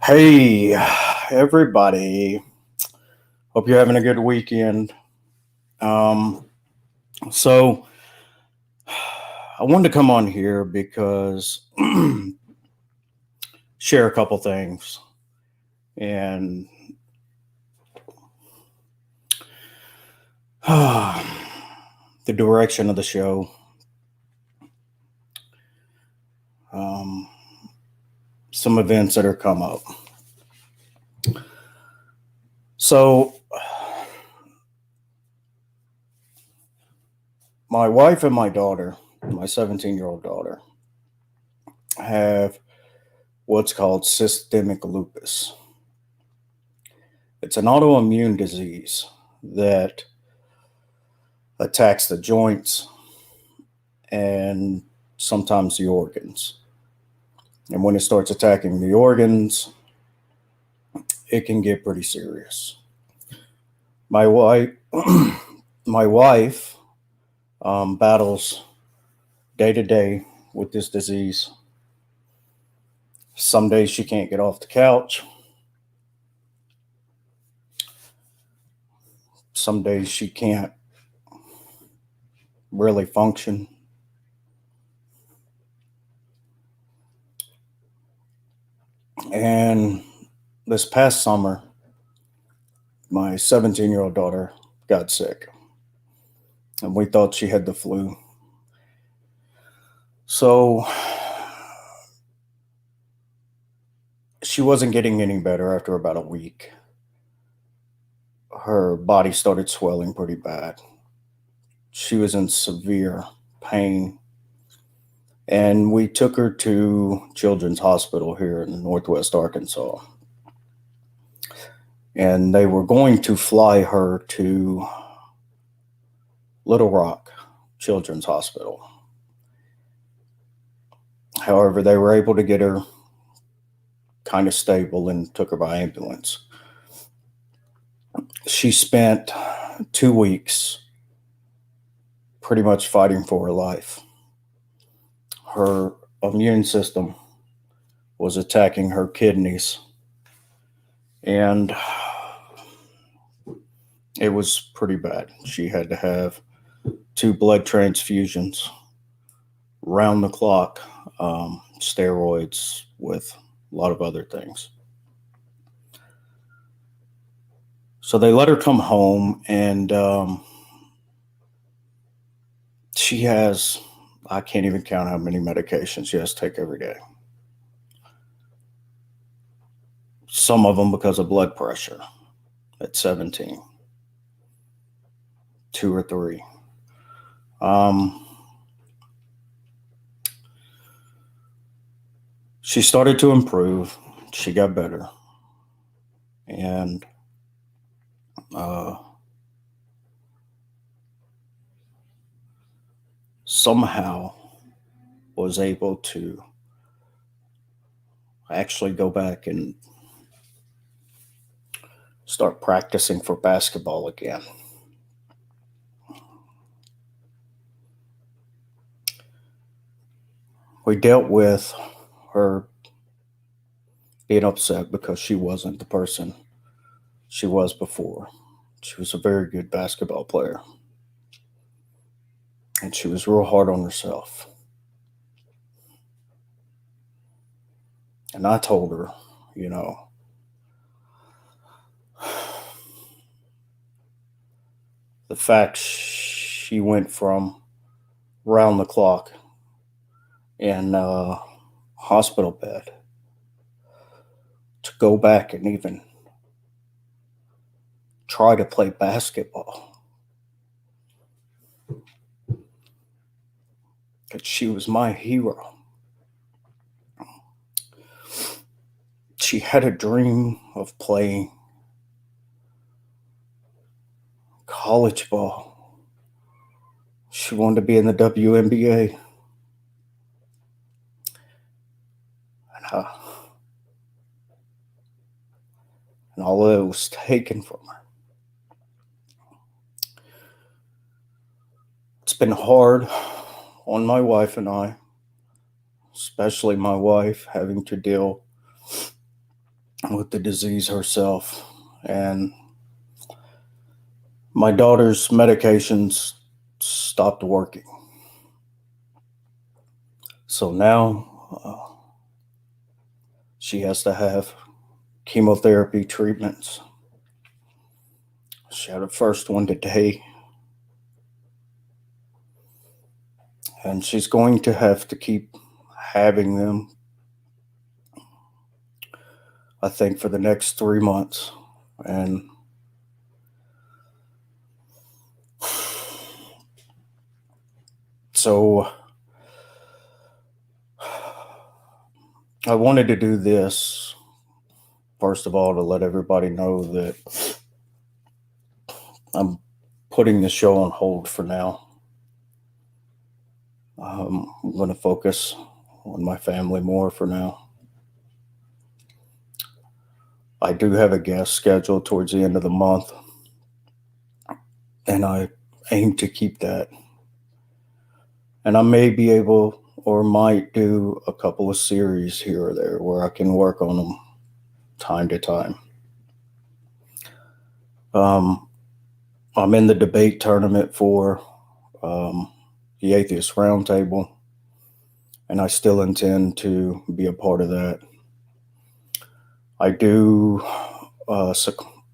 Hey, everybody. Hope you're having a good weekend. Um, so, I wanted to come on here because share a couple things and the direction of the show. Um, some events that are come up. So, my wife and my daughter, my 17-year-old daughter, have what's called systemic lupus. It's an autoimmune disease that attacks the joints and sometimes the organs. And when it starts attacking the organs, it can get pretty serious. My wife, my wife battles day to day with this disease. Some days she can't get off the couch. Some days she can't really function. And this past summer, my 17-year-old daughter got sick, and we thought she had the flu. So she wasn't getting any better after about a week. Her body started swelling pretty bad. She was in severe pain. And we took her to Children's Hospital here in Northwest Arkansas. And they were going to fly her to Little Rock Children's Hospital. However, they were able to get her kind of stable and took her by ambulance. She spent 2 weeks pretty much fighting for her life. Her immune system was attacking her kidneys, and it was pretty bad. She had to have 2 blood transfusions round the clock, steroids with a lot of other things. So they let her come home, and she has, I can't even count how many medications she has to take every day. Some of them because of blood pressure at 17, 2 or 3. She started to improve. She got better. And somehow was able to actually go back and start practicing for basketball again. We dealt with her being upset because she wasn't the person she was before. She was a very good basketball player, and she was real hard on herself. And I told her, the fact she went from round the clock in a hospital bed to go back and even try to play basketball. Because she was my hero. She had a dream of playing college ball. She wanted to be in the WNBA. And all of it was taken from her. It's been hard on my wife and I, especially my wife, having to deal with the disease herself. And my daughter's medications stopped working. So now she has to have chemotherapy treatments. She had her first one today. And she's going to have to keep having them, I think, for the next 3 months. And so I wanted to do this, first of all, to let everybody know that I'm putting the show on hold for now. I'm going to focus on my family more for now. I do have a guest scheduled towards the end of the month, and I aim to keep that. And I may be able or might do a couple of series here or there where I can work on them time to time. I'm in the debate tournament for the Atheist Roundtable, and I still intend to be a part of that. I do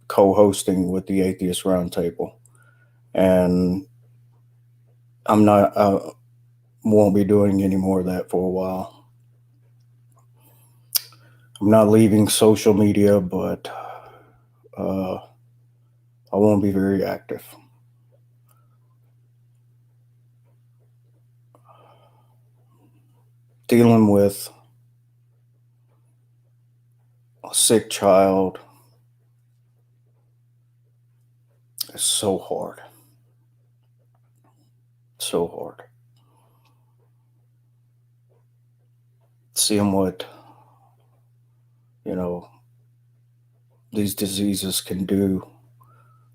co-hosting with the Atheist Roundtable, and I won't be doing any more of that for a while. I'm not leaving social media, but I won't be very active. Dealing with a sick child is so hard. So hard. Seeing what, these diseases can do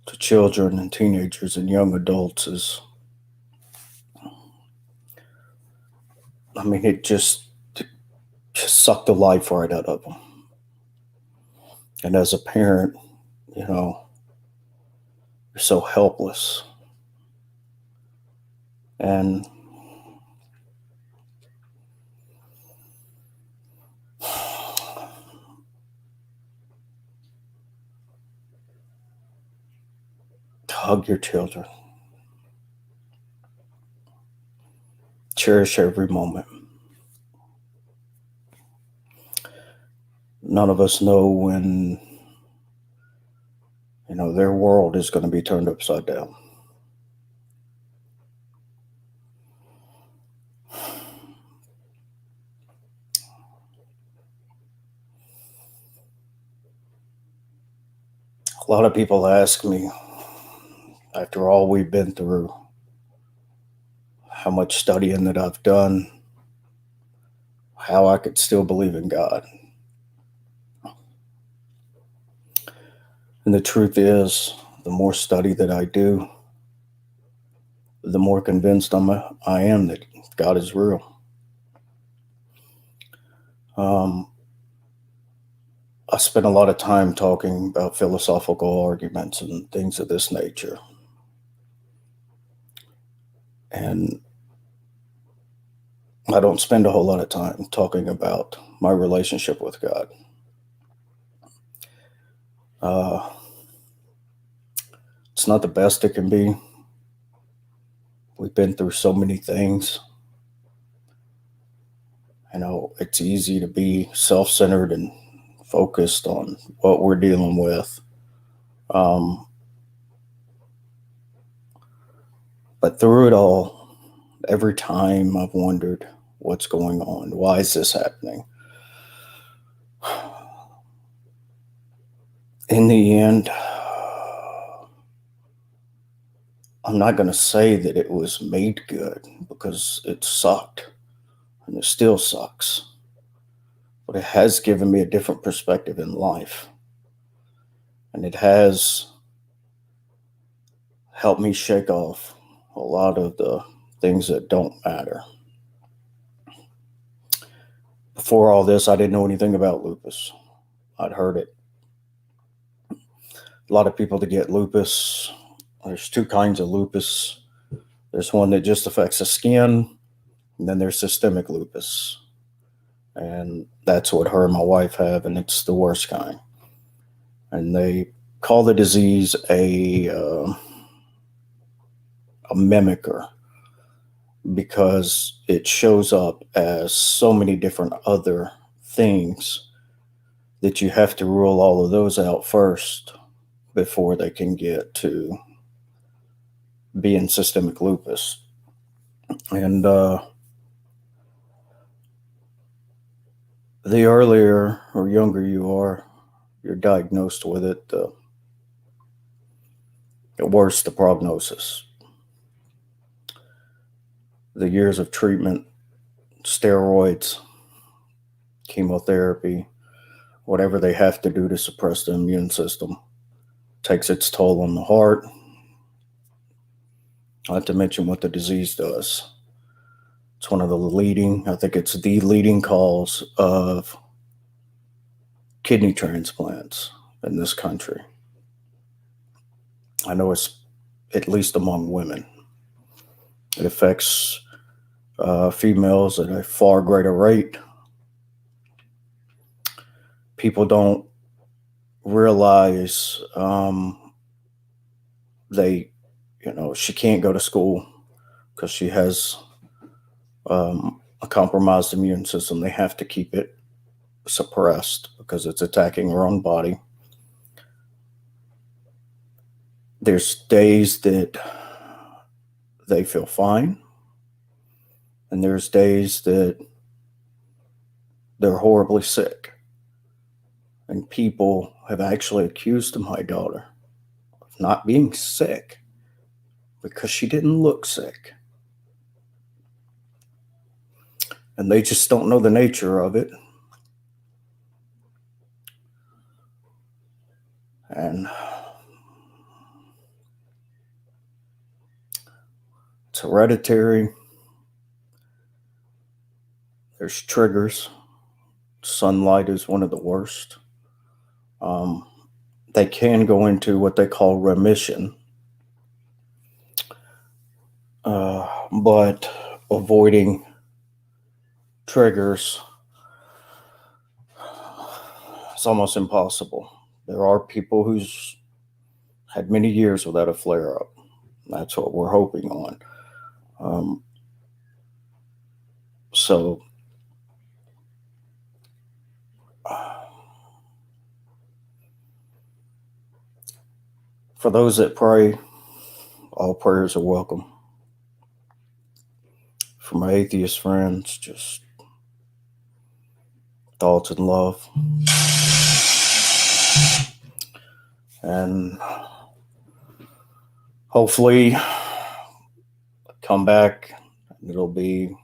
to children and teenagers and young adults is, it just sucked the life right out of them. And as a parent, you're so helpless. And hug your children. Cherish every moment. None of us know when, their world is going to be turned upside down. A lot of people ask me, after all we've been through, how much studying that I've done, how I could still believe in God. And the truth is, the more study that I do, the more convinced I am that God is real. I spent a lot of time talking about philosophical arguments and things of this nature. And I don't spend a whole lot of time talking about my relationship with God. It's not the best it can be. We've been through so many things. It's easy to be self-centered and focused on what we're dealing with. But through it all, every time I've wondered what's going on. Why is this happening? In the end, I'm not going to say that it was made good, because it sucked and it still sucks. But it has given me a different perspective in life. And it has helped me shake off a lot of the things that don't matter. Before all this, I didn't know anything about lupus. I'd heard it. A lot of people that get lupus, there's two kinds of lupus. There's one that just affects the skin, and then there's systemic lupus. And that's what her and my wife have, and it's the worst kind. And they call the disease a mimicker because it shows up as so many different other things that you have to rule all of those out first before they can get to being systemic lupus. And the earlier or younger you are, you're diagnosed with it, the worse the prognosis. The years of treatment, steroids, chemotherapy, whatever they have to do to suppress the immune system, takes its toll on the heart. Not to mention what the disease does. It's one of the leading, I think it's the leading cause of kidney transplants in this country. I know it's at least among women. It affects females at a far greater rate. People don't realize she can't go to school because she has a compromised immune system. They have to keep it suppressed because it's attacking her own body. There's days that they feel fine, and there's days that they're horribly sick. And people have actually accused my daughter of not being sick because she didn't look sick. And they just don't know the nature of it. And it's hereditary. There's triggers. Sunlight is one of the worst. They can go into what they call remission. But avoiding triggers is almost impossible. There are people who's had many years without a flare-up. That's what we're hoping on. So for those that pray, all prayers are welcome. For my atheist friends, just thoughts and love. And hopefully come back and it'll be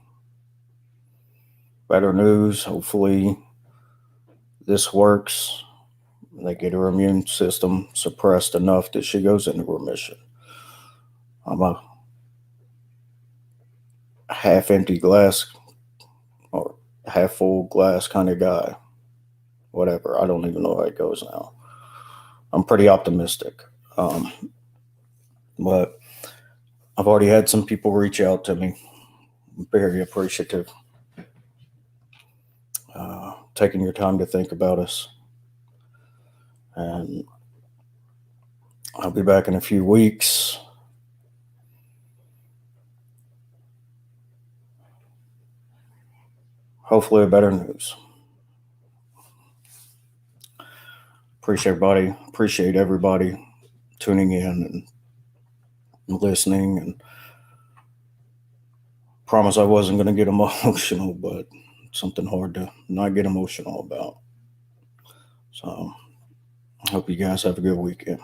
better news. Hopefully this works. They get her immune system suppressed enough that she goes into remission. I'm a half empty glass or half full glass kind of guy. Whatever. I don't even know how it goes now. I'm pretty optimistic. But I've already had some people reach out to me. I'm very appreciative. Taking your time to think about us. And I'll be back in a few weeks. Hopefully better news. Appreciate everybody tuning in and listening, and promise I wasn't going to get emotional, but something hard to not get emotional about. So I hope you guys have a good weekend.